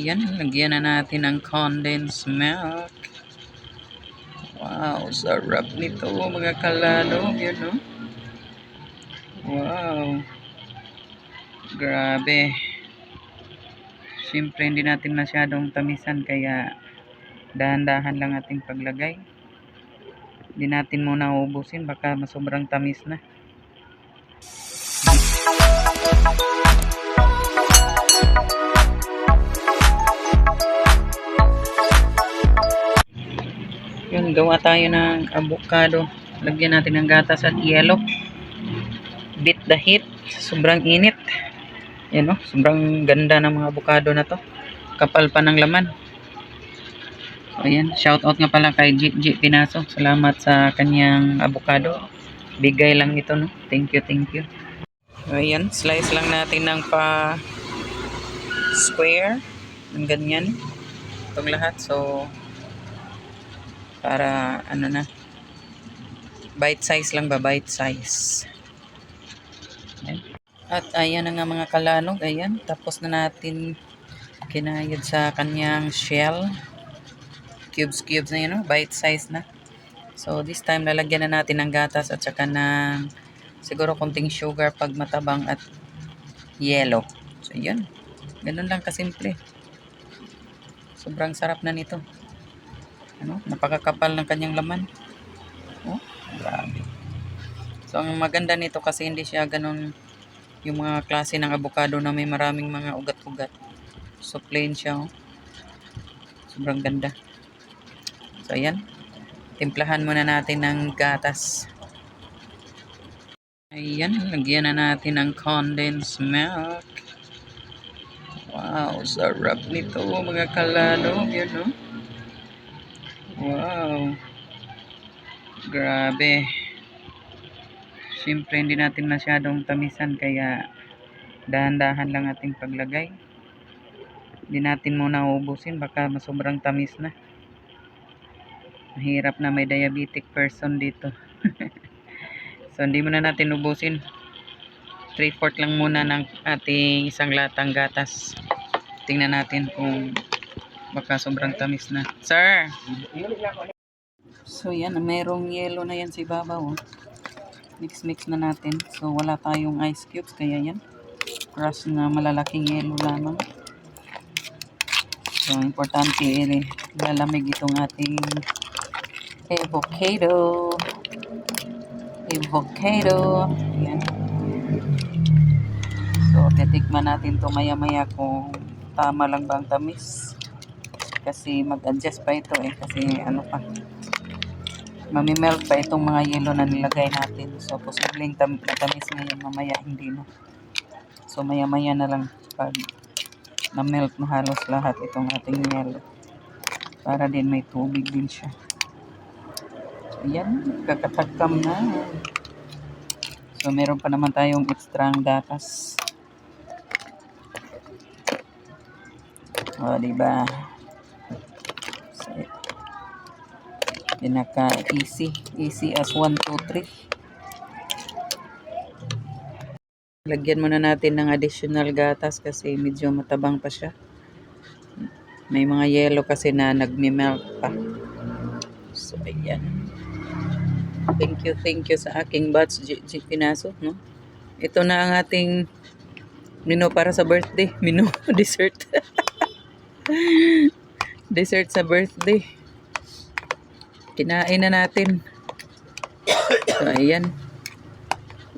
Ayan, lagyan na natin ng condensed milk. Wow, sarap nito mga kalalog. Yan, no? Wow. Grabe. Siyempre, hindi natin masyadong tamisan kaya dahan-dahan lang ating paglagay. Hindi natin muna ubusin, baka sobrang tamis na. Yun, gawa tayo ng avocado. Lagyan natin ng gatas at yelo. Beat the heat. Sobrang init. Yan, no? Sobrang ganda ng mga avocado na to. Kapal pa ng laman. So, ayan. Shout out nga pala kay G Pinaso. Salamat sa kanyang avocado. Bigay lang ito, no? Thank you, thank you. So, ayan. Slice lang natin ng pa square. Ng ganyan. Itong lahat. So, para ano na. Bite size lang ba? Bite size. Ayan. At ayan na nga mga kalanog. Ayan. Tapos na natin kinayod sa kanyang shell. Cubes na yun, no? Bite size na. So, this time, lalagyan na natin ng gatas at saka ng siguro konting sugar pag matabang at yellow. So, yun. Ganun lang kasimple. Sobrang sarap na nito. Ano? Napakakapal ng kanyang laman. Oh, grabe. So, ang maganda nito kasi hindi siya ganun yung mga klase ng avocado na may maraming mga ugat-ugat. So, plain siya, oh. Sobrang ganda. So, ayan. Timplahan muna natin ng gatas. Ayan, lagyan na natin ng condensed milk. Wow, sarap nito mga kalalog. Yan, no? Wow. Grabe. Siyempre, hindi natin masyadong tamisan kaya dahan-dahan lang ating paglagay. Hindi natin muna ubusin, baka sobrang tamis na. Mahirap na may diabetic person dito. So, hindi muna natin ubusin. 3/4 lang muna ng ating isang latang gatas. Tingnan natin kung baka sobrang tamis na. Sir! So, yan. Mayroong yelo na yan sa ibabaw. Oh. Mix na natin. So, wala tayong ice cubes. Kaya yan. Crush na malalaking yelo lamang. So, importante lalamig itong ating avocado. Ayan. So, titikman natin to maya-maya kung tama lang ba ang tamis. Kasi mag-adjust pa ito kasi ano pa. Mamimelt pa itong mga yelo na nilagay natin. So, posibleng matamis ngayon, mamaya hindi na. So, maya-maya na lang pag na-melt na halos lahat itong ating yelo. Para din may tubig din siya. Ayan, kakatakam na. So, meron pa naman tayong extra gatas. O, diba? So, pinaka-easy. Easy as 1, 2, 3. Lagyan muna natin ng additional gatas kasi medyo matabang pa siya. May mga yelo kasi na nagme-melt pa. So, ayan. Thank you sa aking batch, G Pinaso, no? Ito na ang ating menu para sa birthday. Menu, dessert. Dessert sa birthday. Kinain na natin. So, ayan.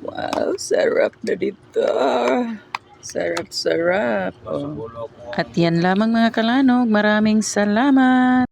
Wow, sarap na dito. Sarap. Oh. At yan lamang mga kalanog. Maraming salamat.